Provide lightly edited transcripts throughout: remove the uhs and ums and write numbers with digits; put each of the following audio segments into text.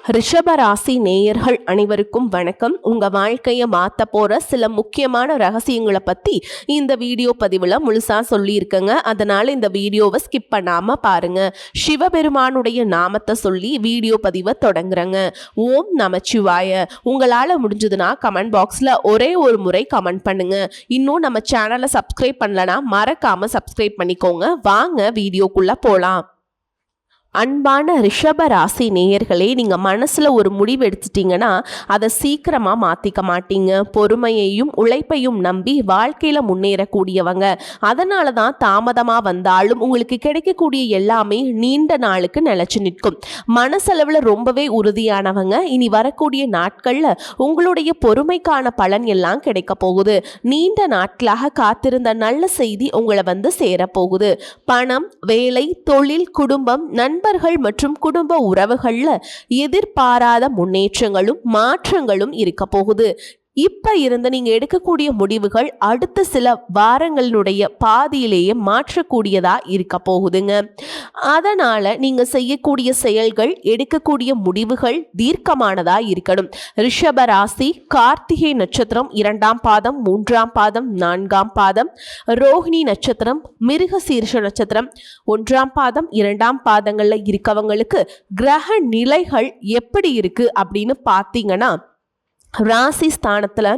ரிஷபராசி நேயர்கள் அனைவருக்கும் வணக்கம். உங்க வாழ்க்கையை மாத்த போற சில முக்கியமான ரகசியங்களை பத்தி இந்த வீடியோ பதிவுல முழுசா சொல்லியிருக்கேங்க. அதனால இந்த வீடியோவை ஸ்கிப் பண்ணாம பாருங்க. சிவபெருமானுடைய நாமத்தை சொல்லி வீடியோ பதிவை தொடங்குறேங்க. ஓம் நமச்சிவாய. உங்களால முடிஞ்சதுன்னா கமெண்ட் பாக்ஸ்ல ஒரே ஒரு முறை கமெண்ட் பண்ணுங்க. இன்னும் நம்ம சேனலை சப்ஸ்கிரைப் பண்ணலனா மறக்காம சப்ஸ்கிரைப் பண்ணிக்கோங்க. வாங்க வீடியோக்குள்ள போலாம். அன்பான ரிஷப ராசி நேயர்களே, நீங்கள் மனசில் ஒரு முடிவு எடுத்துட்டீங்கன்னா அதை சீக்கிரமாக மாற்றிக்க மாட்டீங்க. பொறுமையையும் உழைப்பையும் நம்பி வாழ்க்கையில் முன்னேறக்கூடியவங்க. அதனால தான் தாமதமாக வந்தாலும் உங்களுக்கு கிடைக்கக்கூடிய எல்லாமே நீண்ட நாளுக்கு நிலச்சி நிற்கும். மனசளவில் ரொம்பவே உறுதியானவங்க. இனி வரக்கூடிய நாட்களில் உங்களுடைய பொறுமைக்கான பலன் எல்லாம் கிடைக்க போகுது. நீண்ட நாட்களாக காத்திருந்த நல்ல செய்தி உங்களை வந்து சேரப்போகுது. பணம், வேலை, தொழில், குடும்பம், நண்பர்கள் மற்றும் குடும்ப உறவுகள்ல எதிர்பாராத முன்னேற்றங்களும் மாற்றங்களும் இருக்க போகுது. இப்ப இருந்து நீங்க எடுக்கக்கூடிய முடிவுகள் அடுத்த சில வாரங்களினுடைய பாதியிலேயே மாற்றக்கூடியதா இருக்க போகுதுங்க. அதனால நீங்க செய்யக்கூடிய செயல்கள், எடுக்கக்கூடிய முடிவுகள் தீர்க்கமானதா இருக்கணும். ரிஷப ராசி கார்த்திகை நட்சத்திரம் 2ஆம் பாதம், 3ஆம் பாதம், 4ஆம் பாதம், ரோஹிணி நட்சத்திரம், மிருகசீர்ஷ நட்சத்திரம் 1ஆம் பாதம், 2ஆம் பாதங்கள்ல இருக்கவங்களுக்கு கிரக நிலைகள் எப்படி இருக்கு அப்படின்னு பார்த்தீங்கன்னா, ராசி ஸ்தானத்துல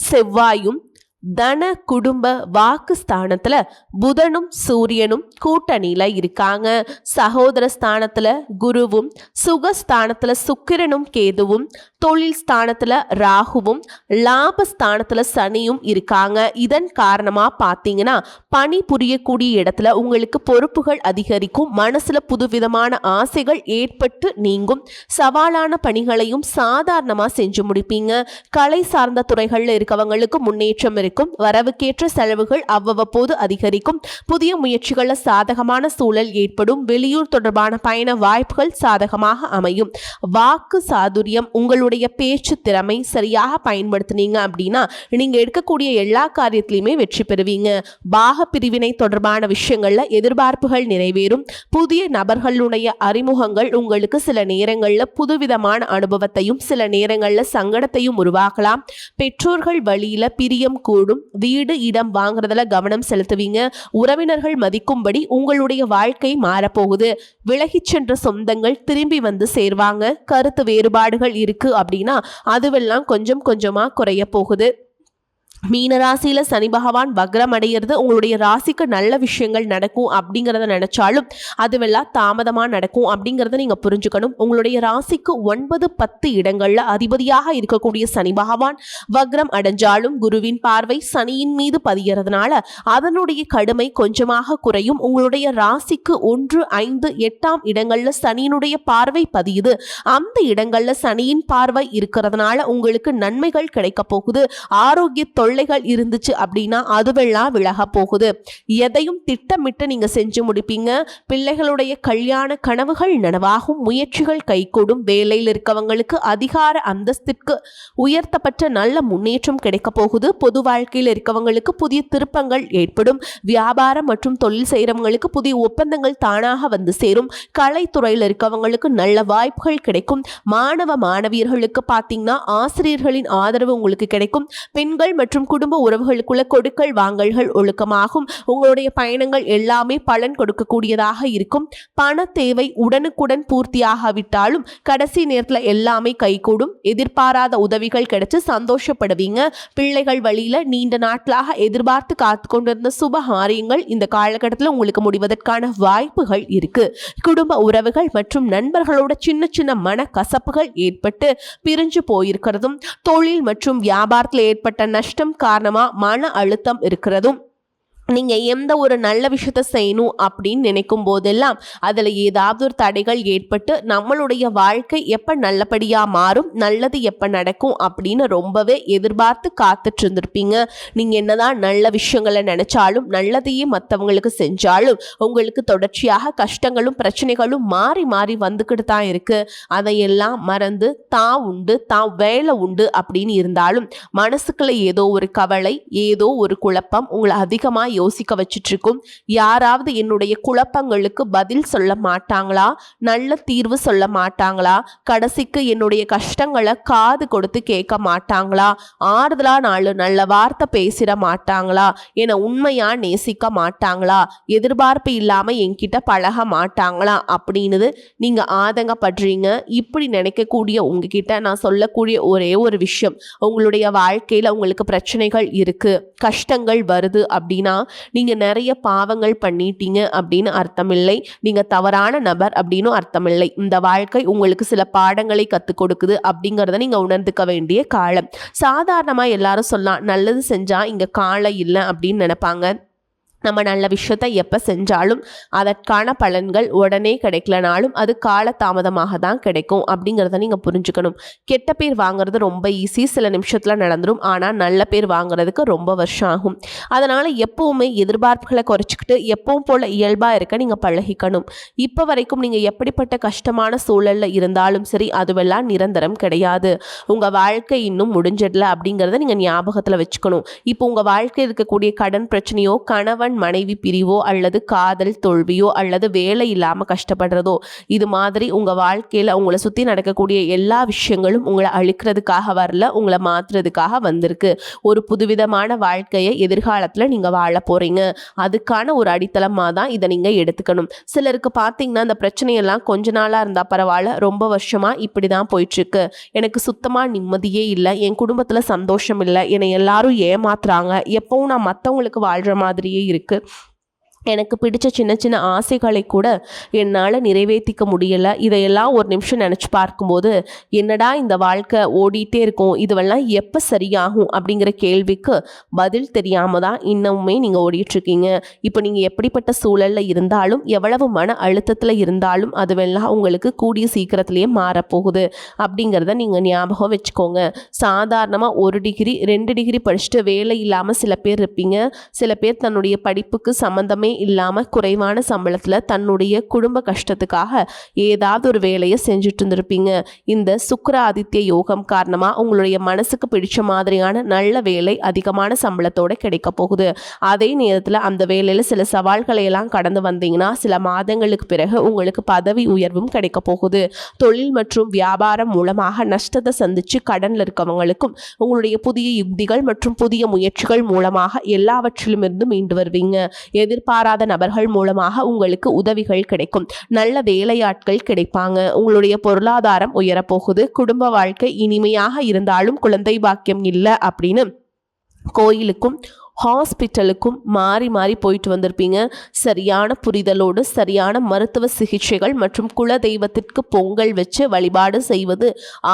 செவ்வாயும், தன குடும்ப வாக்கு ஸ்தானத்துல புதனும் சூரியனும் கூட்டணியில இருக்காங்க. சகோதர ஸ்தானத்துல குருவும், சுகஸ்தானத்துல சுக்கிரனும் கேதுவும், தொழில் ஸ்தானத்துல ராகுவும், லாபஸ்தானத்துல சனியும் இருக்காங்க. இதன் காரணமா பார்த்தீங்கன்னா பணி புரியக்கூடிய இடத்துல உங்களுக்கு பொறுப்புகள் அதிகரிக்கும். மனசுல புதுவிதமான ஆசைகள் ஏற்பட்டு நீங்கும். சவாலான பணிகளையும் சாதாரணமா செஞ்சு முடிப்பீங்க. கலை சார்ந்த துறைகள்ல இருக்கவங்களுக்கு முன்னேற்றம் இருக்கும். வரவுக்கேற்ற செலவுகள் அவ்வப்போது அதிகரிக்கும். புதிய முயற்சிகள்ல சாதகமான சூழல் ஏற்படும். வெளியூர் தொடர்பான பயண வாய்ப்புகள் சாதகமாக அமையும். வாக்கு சாதுரியம், உங்களுடைய பேச்சு திறமை சரியாக பயன்படுத்தினீங்க அப்படின்னா நீங்க எடுக்கக்கூடிய எல்லா காரியத்திலையுமே வெற்றி பெறுவீங்க. பாக பிரிவினை தொடர்பான விஷயங்கள்ல எதிர்பார்ப்புகள் நிறைவேறும். புதிய நபர்களுடைய அறிமுகங்கள் உங்களுக்கு சில நேரங்கள்ல புதுவிதமான அனுபவத்தையும் சில நேரங்கள்ல சங்கடத்தையும் உருவாக்கலாம். பெற்றோர்கள் வழியில பிரியம் கூடும். வீடு இடம் வாங்குறதுல கவனம் செலுத்துவீங்க. உறவினர்கள் மதிக்கும்படி உங்களுடைய வாழ்க்கை மாறப்போகுது. விலகிச் சென்ற சொந்தங்கள் திரும்பி வந்து சேர்வாங்க. கருத்து வேறுபாடுகள் இருக்கு அப்படின்னா அதுவெல்லாம் கொஞ்சம் கொஞ்சமா குறைய போகுது. மீனராசியில சனி பகவான் வக்ரம் அடைகிறது உங்களுடைய ராசிக்கு நல்ல விஷயங்கள் நடக்கும் அப்படிங்கிறத நினைச்சாலும் அதுவெல்லாம் தாமதமாக நடக்கும் அப்படிங்கிறத நீங்க புரிஞ்சுக்கணும். உங்களுடைய ராசிக்கு 9, 10 இடங்கள்ல அதிபதியாக இருக்கக்கூடிய சனி பகவான் வக்ரம் அடைஞ்சாலும் குருவின் பார்வை சனியின் மீது பதிகிறதுனால அதனுடைய கடுமை கொஞ்சமாக குறையும். உங்களுடைய ராசிக்கு 1, 5, 8ஆம் இடங்கள்ல சனியினுடைய பார்வை பதியுது. அந்த இடங்கள்ல சனியின் பார்வை இருக்கிறதுனால உங்களுக்கு நன்மைகள் கிடைக்க போகுது. ஆரோக்கிய தொல்லைகள் இருந்துச்சு அப்படின்னா அதுவெல்லாம் விலக போகுது. எதையும் திட்டமிட்டு நீங்க செஞ்சு முடிப்பீங்க. பிள்ளைகளுடைய கல்யாண கனவுகள் நனவாகும். முயற்சிகள் கைகூடும். வேலையில் இருக்கவங்களுக்கு அதிகார அந்தஸ்திற்கு உயர்த்தப்பட்ட நல்ல முன்னேற்றம் கிடைக்க போகுது. பொது வாழ்க்கையில் இருக்கவங்களுக்கு புதிய திருப்பங்கள் ஏற்படும். வியாபாரம் மற்றும் தொழில் செய்யறவங்களுக்கு புதிய ஒப்பந்தங்கள் தானாக வந்து சேரும். கலைத்துறையில் இருக்கவங்களுக்கு நல்ல வாய்ப்புகள் கிடைக்கும். மாணவ மாணவியர்களுக்கு பார்த்தீங்கன்னா ஆசிரியர்களின் ஆதரவு உங்களுக்கு கிடைக்கும். பெண்கள் மற்றும் குடும்ப உறவுகளுக்குள்ள கொடுக்கல் வாங்கல்கள் ஒழுக்கமாகும். உங்களுடைய பயணங்கள் எல்லாமே பலன் கொடுக்கக்கூடியதாக இருக்கும். பண தேவை உடனுக்குடன் பூர்த்தியாகாவிட்டாலும் கடைசி நேரத்தில் எல்லாமே கைகூடும். எதிர்பாராத உதவிகள் கிடைச்சு சந்தோஷப்படுவீங்க. பிள்ளைகள் வழியில நீண்ட நாட்களாக எதிர்பார்த்து காத்து கொண்டிருந்த சுப காரியங்கள் இந்த காலகட்டத்தில் உங்களுக்கு முடிவதற்கான வாய்ப்புகள் இருக்கு. குடும்ப உறவுகள் மற்றும் நண்பர்களோட சின்ன சின்ன மன கசப்புகள் ஏற்பட்டு பிரிஞ்சு போயிருக்கிறதும், தொழில் மற்றும் வியாபாரத்தில் ஏற்பட்ட நஷ்டம் காரணமா மன அழுத்தம் இருக்கிறதும், நீங்க எந்த ஒரு நல்ல விஷயத்த செய்யணும் அப்படின்னு நினைக்கும் போதெல்லாம் அதுல ஏதாவது ஒரு தடைகள் ஏற்பட்டு நம்மளுடைய வாழ்க்கை எப்ப நல்லபடியா மாறும், நல்லது எப்ப நடக்கும் அப்படின்னு ரொம்பவே எதிர்பார்த்து காத்துட்டு இருந்திருப்பீங்க. நீங்க என்னதான் நல்ல விஷயங்களை நினைச்சாலும் நல்லதையே மற்றவங்களுக்கு செஞ்சாலும் உங்களுக்கு தொடர்ச்சியாக கஷ்டங்களும் பிரச்சனைகளும் மாறி மாறி வந்துக்கிட்டு தான் இருக்கு. அதையெல்லாம் மறந்து தான் உண்டு தான் வேலை உண்டு அப்படின்னு இருந்தாலும் மனசுக்குள்ள ஏதோ ஒரு கவலை, ஏதோ ஒரு குழப்பம் உங்களை அதிகமாக யோசிக்க வச்சிட்டு இருக்கும். யாராவது என்னுடைய குழப்பங்களுக்கு பதில் சொல்ல மாட்டாங்களா, நல்ல தீர்வு சொல்ல மாட்டாங்களா, கடைசிக்கு என்னுடைய கஷ்டங்களை காது கொடுத்து கேட்க மாட்டாங்களா, ஆறுதலா நல்ல வார்த்தை பேசிட மாட்டாங்களா, என்னை உண்மையா நேசிக்க மாட்டாங்களா, எதிர்பார்ப்பு இல்லாம என்கிட்ட பழக மாட்டாங்களா அப்படின்னு நீங்க ஆதங்கப்படுறீங்க. இப்படி நினைக்கக்கூடிய உங்ககிட்ட நான் சொல்லக்கூடிய ஒரே ஒரு விஷயம், உங்களுடைய வாழ்க்கையில உங்களுக்கு பிரச்சனைகள் இருக்கு, கஷ்டங்கள் வருது அப்படின்னா நீங்க நிறைய பாவங்கள் பண்ணிட்டீங்க அப்படின்னு அர்த்தமில்லை, நீங்க தவறான நபர் அப்படின்னு அர்த்தமில்லை. இந்த வாழ்க்கை உங்களுக்கு சில பாடங்களை கற்றுக் கொடுக்குது அப்படிங்கிறத நீங்க உணர்ந்துக்க வேண்டிய காலம். சாதாரணமா எல்லாரும் சொல்லலாம், நல்லது செஞ்சா இங்க காலம் இல்லை அப்படின்னு நினைப்பாங்க. நம்ம நல்ல விஷயத்தை எப்போ செஞ்சாலும் அதற்கான பலன்கள் உடனே கிடைக்கலனாலும் அது காலதாமதமாக தான் கிடைக்கும் அப்படிங்கிறத நீங்கள் புரிஞ்சுக்கணும். கெட்ட பேர் வாங்குறது ரொம்ப ஈஸி, சில நிமிஷத்தில் நடந்துடும். ஆனால் நல்ல பேர் வாங்குறதுக்கு ரொம்ப வருஷம் ஆகும். அதனால் எப்போவுமே எதிர்பார்ப்புகளை குறைச்சிக்கிட்டு எப்பவும் போல் இயல்பாக இருக்க நீங்கள் பழகிக்கணும். இப்போ வரைக்கும் நீங்கள் எப்படிப்பட்ட கஷ்டமான சூழலில் இருந்தாலும் சரி, அதுவெல்லாம் நிரந்தரம் கிடையாது. உங்கள் வாழ்க்கை இன்னும் முடிஞ்சிடல அப்படிங்கிறத நீங்கள் ஞாபகத்தில் வச்சுக்கணும். இப்போ உங்கள் வாழ்க்கையில் இருக்கக்கூடிய கடன் பிரச்சனையோ, கணவன் மனைவி பிரிவோ, அல்லது காதல் தோல்வியோ, அல்லது வேலை இல்லாம கஷ்டப்படுறதோ, இது மாதிரி உங்க வாழ்க்கையில உங்களை சுத்தி நடக்கக்கூடிய எல்லா விஷயங்களும் உங்களை அழிக்கிறதுக்காக வரல, உங்களை மாத்துறதுக்காக வந்திருக்கு. ஒரு புதுவிதமான வாழ்க்கையை எதிர்காலத்துல நீங்க வாழ போறீங்க. அதுக்கான ஒரு அடித்தளமா தான் இதை நீங்க எடுத்துக்கணும். சிலருக்கு பார்த்தீங்கன்னா இந்த பிரச்சனையெல்லாம் கொஞ்ச நாளா இருந்தா பரவாயில்ல, ரொம்ப வருஷமா இப்படிதான் போயிட்டு இருக்கு, எனக்கு சுத்தமா நிம்மதியே இல்லை, என் குடும்பத்துல சந்தோஷம் இல்லை, என்னை எல்லாரும் ஏமாத்துறாங்க, எப்பவும் நான் மற்றவங்களுக்கு வாழ்ற மாதிரியே இருக்கு, எனக்கு பிடிச்ச சின்ன சின்ன ஆசைகளை கூட என்னால் நிறைவேற்றிக்க முடியலை, இதையெல்லாம் ஒரு நிமிஷம் நினச்சி பார்க்கும்போது என்னடா இந்த வாழ்க்கை ஓடிட்டே இருக்கும், இதுவெல்லாம் எப்போ சரியாகும் அப்படிங்கிற கேள்விக்கு பதில் தெரியாமல் தான் இன்னமுமே நீங்கள் ஓடிட்டுருக்கீங்க. இப்போ நீங்கள் எப்படிப்பட்ட சூழலில் இருந்தாலும், எவ்வளவு மன அழுத்தத்தில் இருந்தாலும் அதுவெல்லாம் உங்களுக்கு கூடிய சீக்கிரத்திலேயே மாறப்போகுது அப்படிங்கிறத நீங்கள் ஞாபகம் வச்சுக்கோங்க. சாதாரணமாக 1 டிகிரி 2 டிகிரி படிச்சுட்டு வேலை இல்லாமல் சில பேர் இருப்பீங்க. சில பேர் தன்னுடைய படிப்புக்கு சம்மந்தமே இல்லாமல் குறைவான சம்பளத்தில் தன்னுடைய குடும்ப கஷ்டத்துக்காக ஏதாவது ஒரு வேலையை செஞ்சுட்டு இருந்திருப்பீங்க. இந்த சுக்கிர ஆதித்ய யோகம் காரணமாக உங்களுடைய மனசுக்கு பிடிச்ச மாதிரியான நல்ல வேலை அதிகமான சம்பளத்தோடு கிடைக்க போகுது. அதே நேரத்தில் அந்த வேலையில் சில சவால்களை எல்லாம் கடந்து வந்தீங்கன்னா சில மாதங்களுக்கு பிறகு உங்களுக்கு பதவி உயர்வும் கிடைக்க போகுது. தொழில் மற்றும் வியாபாரம் மூலமாக நஷ்டத்தை சந்திச்சு கடனில் இருக்கவங்களுக்கும் உங்களுடைய புதிய யுக்திகள் மற்றும் புதிய முயற்சிகள் மூலமாக எல்லாவற்றிலுமிருந்து மீண்டு வருவீங்க. எதிர்பாராத நபர்கள் மூலமாக உங்களுக்கு உதவிகள் கிடைக்கும். நல்ல வேலையாட்கள் கிடைப்பாங்க. உங்களுடைய பொருளாதாரம் உயரப்போகுது. குடும்ப வாழ்க்கை இனிமையாக இருந்தாலும் குழந்தை பாக்கியம் இல்லை அப்படின்னு கோயிலுக்கும் ஹாஸ்பிட்டலுக்கும் மாறி மாறி போயிட்டு வந்திருப்பீங்க. சரியான புரிதலோடு சரியான மருத்துவ சிகிச்சைகள் மற்றும் குல தெய்வத்திற்கு பொங்கல் வச்சு வழிபாடு செய்வது,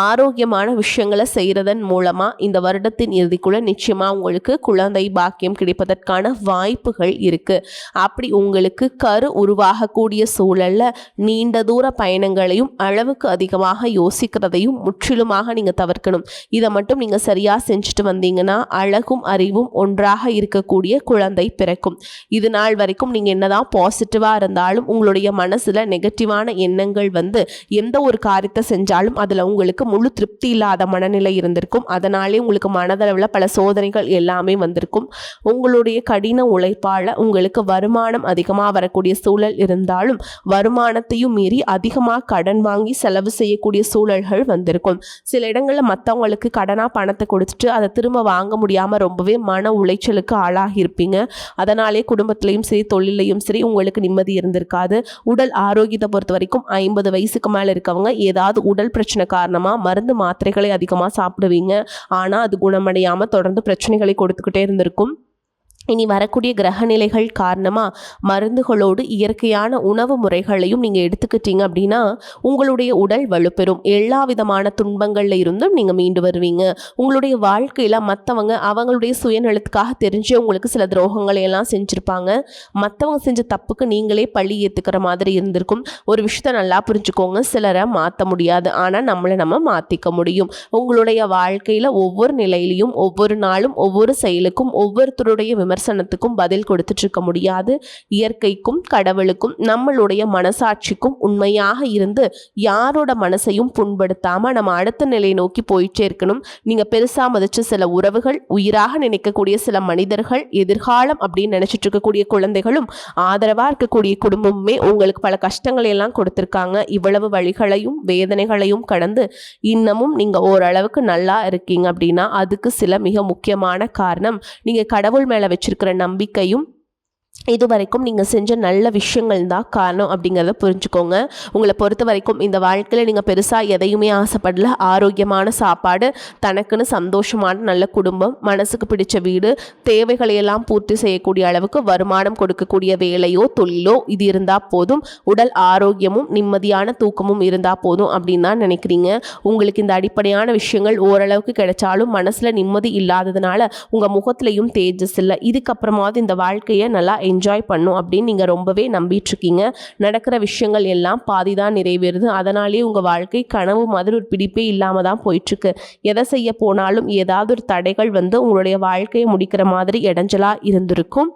ஆரோக்கியமான விஷயங்களை செய்கிறதன் மூலமாக இந்த வருடத்தின் இறுதிக்குள்ள நிச்சயமாக உங்களுக்கு குழந்தை பாக்கியம் கிடைப்பதற்கான வாய்ப்புகள் இருக்குது. அப்படி உங்களுக்கு கரு உருவாகக்கூடிய சூழலில் நீண்ட தூர பயணங்களையும் அளவுக்கு அதிகமாக யோசிக்கிறதையும் முற்றிலுமாக நீங்கள் தவிர்க்கணும். இதை மட்டும் நீங்கள் சரியாக செஞ்சுட்டு வந்தீங்கன்னா அழகும் அறிவும் ஒன்றாக இருக்கக்கூடிய குழந்தை பிறக்கும். இது நாள் வரைக்கும் நீங்க என்னதான் பாசிட்டிவா இருந்தாலும் உங்களுடைய மனசுல நெகட்டிவான எண்ணங்கள் வந்து எந்த ஒரு காரியத்தை செஞ்சாலும் அதுல உங்களுக்கு முழு திருப்தி இல்லாத மனநிலை இருந்திருக்கும். அதனாலே உங்களுக்கு மனதளவில் பல சோதனைகள் எல்லாமே வந்திருக்கும். உங்களுடைய கடின உழைப்பால உங்களுக்கு வருமானம் அதிகமாக வரக்கூடிய சூழல் இருந்தாலும் வருமானத்தையும் மீறி அதிகமாக கடன் வாங்கி செலவு செய்யக்கூடிய சூழல்கள் வந்திருக்கும். சில இடங்களில் மற்றவங்களுக்கு கடனா பணத்தை கொடுத்துட்டு அதை திரும்ப வாங்க முடியாம ரொம்பவே மன உளைச்சலுக்கு ஆளாகி இருப்பீங்க. அதனாலே குடும்பத்திலையும் சரி தொழிலையும் சரி உங்களுக்கு நிம்மதி இருந்திருக்காது. உடல் ஆரோக்கியத்தை பொறுத்த வரைக்கும் 50 வயசுக்கு மேல இருக்கவங்க ஏதாவது உடல் பிரச்சனை காரணமா மருந்து மாத்திரைகளை அதிகமா சாப்பிடுவீங்க. ஆனா அது குணமடையாம தொடர்ந்து பிரச்சனைகளை கொடுத்துக்கிட்டே இருந்திருக்கும். இனி வரக்கூடிய கிரகநிலைகள் காரணமாக மருந்துகளோடு இயற்கையான உணவு முறைகளையும் நீங்கள் எடுத்துக்கிட்டீங்க அப்படின்னா உங்களுடைய உடல் வலுப்பெறும். எல்லா விதமான துன்பங்களில் இருந்தும் நீங்கள் மீண்டு வருவீங்க. உங்களுடைய வாழ்க்கையில் மற்றவங்க அவங்களுடைய சுயநலத்துக்காக தெரிஞ்சு உங்களுக்கு சில துரோகங்களை எல்லாம் செஞ்சுருப்பாங்க. மற்றவங்க செஞ்ச தப்புக்கு நீங்களே பழி ஏற்றுக்கிற மாதிரி இருந்திருக்கும். ஒரு விஷயத்த நல்லா புரிஞ்சுக்கோங்க, சிலரை மாற்ற முடியாது, ஆனால் நம்மளை நம்ம மாற்றிக்க முடியும். உங்களுடைய வாழ்க்கையில் ஒவ்வொரு நிலையிலையும் ஒவ்வொரு நாளும் ஒவ்வொரு செயலுக்கும் ஒவ்வொருத்தருடைய விமர்சனத்துக்கும் பதில் கொடுத்துட்டு இருக்க முடியாது. இயற்கைக்கும் கடவுளுக்கும் நம்மளுடைய மனசாட்சிக்கும் உண்மையாக இருந்து யாரோட மனசையும் புண்படுத்தாம நம்ம அடுத்த நிலையை நோக்கி போயிட்டே இருக்கணும். நீங்க பெருசா மதிச்ச சில உறவுகள், உயிராக நினைக்கக்கூடிய சில மனிதர்கள், எதிர்காலம் அப்படின்னு நினைச்சிட்டு இருக்கக்கூடிய குழந்தைகளும், ஆதரவா இருக்கக்கூடிய குடும்பமுமே உங்களுக்கு பல கஷ்டங்களை எல்லாம் கொடுத்திருக்காங்க. இவ்வளவு வழிகளையும் வேதனைகளையும் கடந்து இன்னமும் நீங்க ஓரளவுக்கு நல்லா இருக்கீங்க அப்படின்னா அதுக்கு சில மிக முக்கியமான காரணம் நீங்க கடவுள் மேல வச்சிருக்கிற நம்பிக்கையும் இதுவரைக்கும் நீங்கள் செஞ்ச நல்ல விஷயங்கள் தான் காரணம் அப்படிங்கிறத புரிஞ்சுக்கோங்க. உங்களை பொறுத்த வரைக்கும் இந்த வாழ்க்கையில் நீங்கள் பெருசாக எதையுமே ஆசைப்படல. ஆரோக்கியமான சாப்பாடு, தனக்குன்னு சந்தோஷமான நல்ல குடும்பம், மனசுக்கு பிடிச்ச வீடு, தேவைகளையெல்லாம் பூர்த்தி செய்யக்கூடிய அளவுக்கு வருமானம் கொடுக்கக்கூடிய வேலையோ தொழிலோ இது இருந்தால் போதும். உடல் ஆரோக்கியமும் நிம்மதியான தூக்கமும் இருந்தால் போதும் அப்படின்னு தான் நினைக்கிறீங்க. உங்களுக்கு இந்த அடிப்படையான விஷயங்கள் ஓரளவுக்கு கிடைச்சாலும் மனசில் நிம்மதி இல்லாததுனால உங்கள் முகத்துலையும் தேஜஸ் இல்லை. இதுக்கப்புறமாவது இந்த வாழ்க்கையை நல்லா என்ஜாய் பண்ணும் அப்படின்னு நீங்கள் ரொம்பவே நம்பிட்டுருக்கீங்க. நடக்கிற விஷயங்கள் எல்லாம் பாதி தான் நிறைவேறுது. அதனாலேயே உங்கள் வாழ்க்கை கனவு மாதிரி ஒரு பிடிப்பே இல்லாமல் தான் போயிட்டுருக்கு. எதை செய்ய போனாலும் ஏதாவது ஒரு தடைகள் வந்து உங்களுடைய வாழ்க்கையை முடிக்கிற மாதிரி இடைஞ்சலாக இருந்திருக்கும்.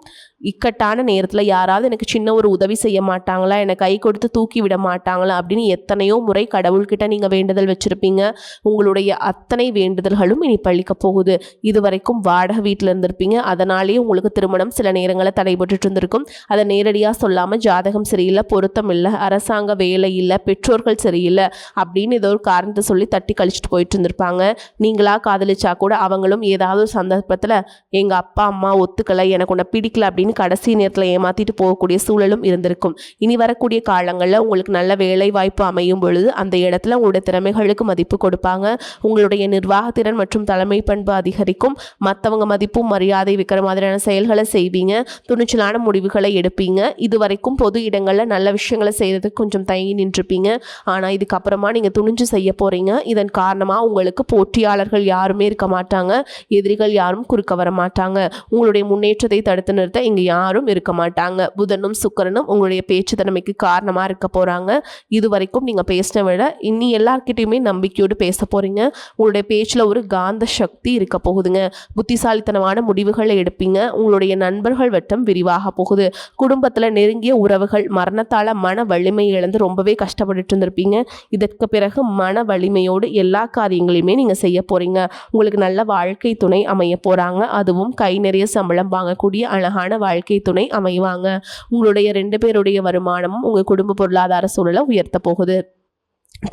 இக்கட்டான நேரத்தில் யாராவது எனக்கு சின்ன ஒரு உதவி செய்ய மாட்டாங்களா, என்னை கை கொடுத்து தூக்கி விட மாட்டாங்களா அப்படின்னு எத்தனையோ முறை கடவுள்கிட்ட நீங்கள் வேண்டுதல் வச்சுருப்பீங்க. உங்களுடைய அத்தனை வேண்டுதல்களும் இனி பழிக்க போகுது. இதுவரைக்கும் வாடகை வீட்டில் இருந்திருப்பீங்க. அதனாலேயே உங்களுக்கு திருமணம் சில நேரங்களில் தடைபட்டு இருந்திருக்கும். அதை நேரடியாக சொல்லாமல் ஜாதகம் சரியில்லை, பொருத்தம் இல்லை, அரசாங்க வேலை இல்லை, பெற்றோர்கள் சரியில்லை அப்படின்னு ஏதோ ஒரு காரணத்தை சொல்லி தட்டி கழிச்சிட்டு போயிட்டு இருந்திருப்பாங்க. நீங்களா காதலிச்சா கூட அவங்களும் ஏதாவது ஒரு சந்தர்ப்பத்தில் எங்கள் அப்பா அம்மா ஒத்துக்கலை, எனக்கு உன்னை பிடிக்கல அப்படின்னு கடைசி நேரத்தில் ஏமாத்திட்டு போகக்கூடிய சூழலும் இருந்திருக்கும். இனி வரக்கூடிய காலங்களில் உங்களுக்கு நல்ல வேலை வாய்ப்பு அமையும் பொழுது அந்த இடத்துல உங்களுடைய திறமைகளுக்கு மதிப்பு கொடுப்பாங்க. உங்களுடைய நிர்வாகத்திறன் மற்றும் தலைமை பண்பு அதிகரிக்கும். மற்றவங்க மதிப்பும் மரியாதை வைக்கிற மாதிரியான செயல்களை செய்வீங்க. துணிச்சலான முடிவுகளை எடுப்பீங்க. இதுவரைக்கும் பொது இடங்களில் நல்ல விஷயங்களை செய்யறதுக்கு கொஞ்சம் தயங்கி நின்றுப்பீங்க. ஆனால் இதுக்கப்புறமா நீங்கள் துணிஞ்சு செய்ய போகிறீங்க. இதன் காரணமாக உங்களுக்கு போட்டியாளர்கள் யாருமே இருக்க மாட்டாங்க. எதிரிகள் யாரும் குறுக்க வர மாட்டாங்க. உங்களுடைய முன்னேற்றத்தை தடுத்து நிறுத்த இங்கே யாரும் இருக்க மாட்டாங்க. புதனும் சுக்கிரனும் உங்களுடைய பேச்சு திறமைக்கு காரணமாக இருக்க போகிறாங்க. இதுவரைக்கும் நீங்கள் பேசின விட இன்னி எல்லார்கிட்டையுமே நம்பிக்கையோடு பேச போகிறீங்க. உங்களுடைய பேச்சில் ஒரு காந்த சக்தி இருக்க போகுதுங்க. புத்திசாலித்தனமான முடிவுகளை எடுப்பீங்க. உங்களுடைய நண்பர்கள் வட்டம் விரிவாக போகுது. குடும்பத்தில் நெருங்கிய உறவுகள் மரணத்தால் மன வலிமை இழந்து ரொம்பவே கஷ்டப்பட்டு இருந்திருப்பீங்க. இதற்கு பிறகு மன வலிமையோடு எல்லா காரியங்களையுமே நீங்கள் செய்ய போகிறீங்க. உங்களுக்கு நல்ல வாழ்க்கை துணை அமைய போகிறாங்க. அதுவும் கை நிறைய சம்பளம் வாங்கக்கூடிய அழகான வாழ்க்கை துணை அமைவாங்க. உங்களுடைய 2 பேருடைய வருமானமும் உங்கள் குடும்ப பொருளாதார சூழலை உயர்த்த போகுது.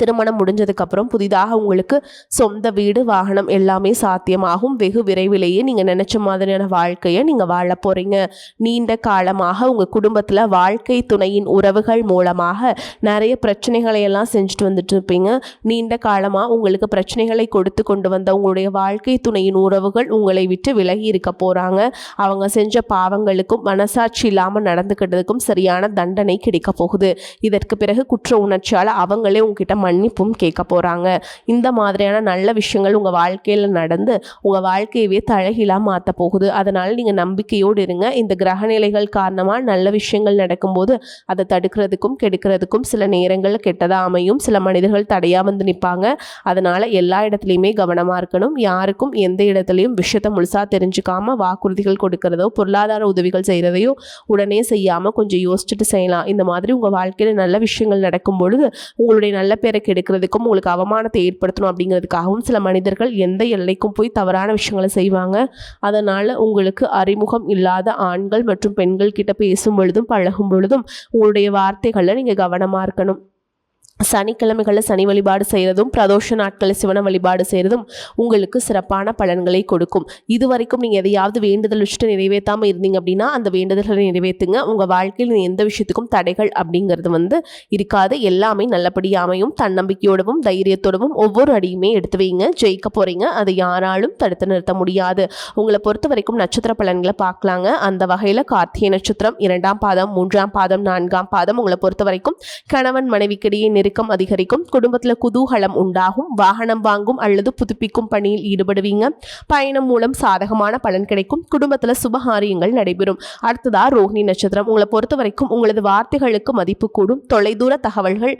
திருமணம் முடிஞ்சதுக்கப்புறம் புதிதாக உங்களுக்கு சொந்த வீடு, வாகனம் எல்லாமே சாத்தியமாகும். வெகு விரைவிலேயே நீங்கள் நினச்ச மாதிரியான வாழ்க்கையை நீங்கள் வாழ போகிறீங்க. நீண்ட காலமாக உங்கள் குடும்பத்தில் வாழ்க்கை துணையின் உறவுகள் மூலமாக நிறைய பிரச்சனைகளை எல்லாம் செஞ்சுட்டு வந்துட்டு இருப்பீங்க. நீண்ட காலமாக உங்களுக்கு பிரச்சனைகளை கொடுத்து கொண்டு வந்த உங்களுடைய வாழ்க்கை துணையின் உறவுகள் உங்களை விட்டு விலகி இருக்க போகிறாங்க. அவங்க செஞ்ச பாவங்களுக்கும் மனசாட்சி இல்லாமல் நடந்துக்கிட்டதுக்கும் சரியான தண்டனை கிடைக்க போகுது. இதற்கு பிறகு குற்ற உணர்ச்சியால் அவங்களே உங்ககிட்ட மன்னிப்பும் கேட்க போறாங்க. இந்த மாதிரியான நல்ல விஷயங்கள் உங்க வாழ்க்கையில நடந்து உங்க வாழ்க்கையவே தழகிலா மாற்ற போகுது. அதனால நீங்க நம்பிக்கையோடு இருங்க. இந்த கிரகநிலைகள் காரணமா நல்ல விஷயங்கள் நடக்கும்போது அதை தடுக்கிறதுக்கும் கெடுக்கிறதுக்கும் சில நேரங்கள் கெட்டதா அமையும். சில மனிதர்கள் தடையா வந்து நிற்பாங்க. அதனால எல்லா இடத்துலையுமே கவனமா இருக்கணும். யாருக்கும் எந்த இடத்துலையும் விஷயத்தை முழுசா தெரிஞ்சுக்காம வாக்குறுதிகள் கொடுக்கறதோ பொருளாதார உதவிகள் செய்யறதையோ உடனே செய்யாம கொஞ்சம் யோசிச்சுட்டு செய்யலாம். இந்த மாதிரி உங்க வாழ்க்கையில நல்ல விஷயங்கள் நடக்கும் பொழுது உங்களுடைய நல்ல பேரை கெடுக்கிறதுக்கும் உங்களுக்கு அவமானத்தை ஏற்படுத்தணும் அப்படிங்கிறதுக்காகவும் சில மனிதர்கள் எந்த எல்லைக்கும் போய் தவறான விஷயங்களை செய்வாங்க. அதனால் உங்களுக்கு அறிமுகம் இல்லாத ஆண்கள் மற்றும் பெண்கள் கிட்ட பேசும் பொழுதும் பழகும் பொழுதும் உங்களுடைய வார்த்தைகளில் நீங்கள் கவனமாக இருக்கணும். சனிக்கிழமைகளில் சனி வழிபாடு செய்கிறதும் பிரதோஷ நாட்களில் சிவன வழிபாடு செய்கிறதும் உங்களுக்கு சிறப்பான பலன்களை கொடுக்கும். இதுவரைக்கும் நீங்கள் எதையாவது வேண்டுதல் வச்சுட்டு நிறைவேற்றாமல் இருந்தீங்க அப்படின்னா அந்த வேண்டுதல்களை நிறைவேற்றுங்க. உங்கள் வாழ்க்கையில் எந்த விஷயத்துக்கும் தடைகள் அப்படிங்கிறது வந்து இருக்காது. எல்லாமே நல்லபடியாக அமையும். தன்னம்பிக்கையோடவும் தைரியத்தோடவும் ஒவ்வொரு அடியுமே எடுத்து வைங்க. ஜெயிக்க போகிறீங்க. அதை யாராலும் தடுத்து நிறுத்த முடியாது. உங்களை பொறுத்த வரைக்கும் நட்சத்திர பலன்களை பார்க்கலாங்க. அந்த வகையில் கார்த்திகை நட்சத்திரம் 2ஆம் பாதம், 3ஆம் பாதம், 4ஆம் பாதம் உங்களை பொறுத்த வரைக்கும் கணவன் மனைவிக்கிடையே நெருக்கம் அதிகரிக்கும். குடும்பத்தில் குதூகலம் உண்டாகும். வாகனம் வாங்கும் அல்லது புதுப்பிக்கும் பணியில் ஈடுபடுவீங்க. பயணம் மூலம் சாதகமான பலன் கிடைக்கும். குடும்பத்தில் சுபகாரியங்கள் நடைபெறும். அடுத்ததா ரோஹிணி நட்சத்திரம் உங்களை பொறுத்த வரைக்கும் உங்களது வார்த்தைகளுக்கு மதிப்பு கூடும். தொலைதூர தகவல்கள்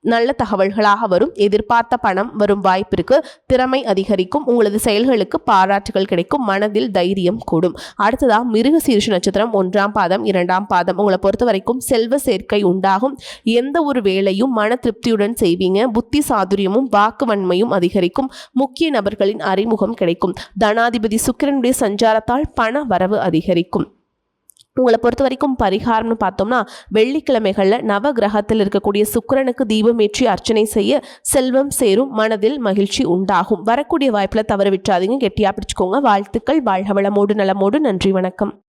நல்ல தகவல்களாக வரும். எதிர்பார்த்த பணம் வரும் வாய்ப்பு இருக்கு. திறமை அதிகரிக்கும். உங்களது செயல்களுக்கு பாராட்டுகள் கிடைக்கும். மனதில் தைரியம் கூடும். அடுத்ததா மிருகசீரிஷ நட்சத்திரம் 1ஆம் பாதம் 2ஆம் பாதம். உங்களை பொறுத்த வரைக்கும் செல்வ சேர்க்கை உண்டாகும். எந்த ஒரு வேலையும் மன திருப்தியுடன் செய்வீங்க. புத்தி சாதுரியமும் வாக்குவன்மையும் அதிகரிக்கும். முக்கிய நபர்களின் அறிமுகம் கிடைக்கும். தனாதிபதி சுக்கிரனுடைய சஞ்சாரத்தால் பண வரவு அதிகரிக்கும். உங்களை பொறுத்த வரைக்கும் பரிகாரம்னு பார்த்தோம்னா வெள்ளிக்கிழமைகளில் நவ கிரகத்தில் இருக்கக்கூடிய சுக்கிரனுக்கு தீபமேற்றி அர்ச்சனை செய்ய செல்வம் சேரும். மனதில் மகிழ்ச்சி உண்டாகும். வரக்கூடிய வாய்ப்பில் தவற விட்டுறாதீங்க. கெட்டியாக பிடிச்சுக்கோங்க. வாழ்த்துக்கள். வாழ்க வளமோடு நலமோடு. நன்றி, வணக்கம்.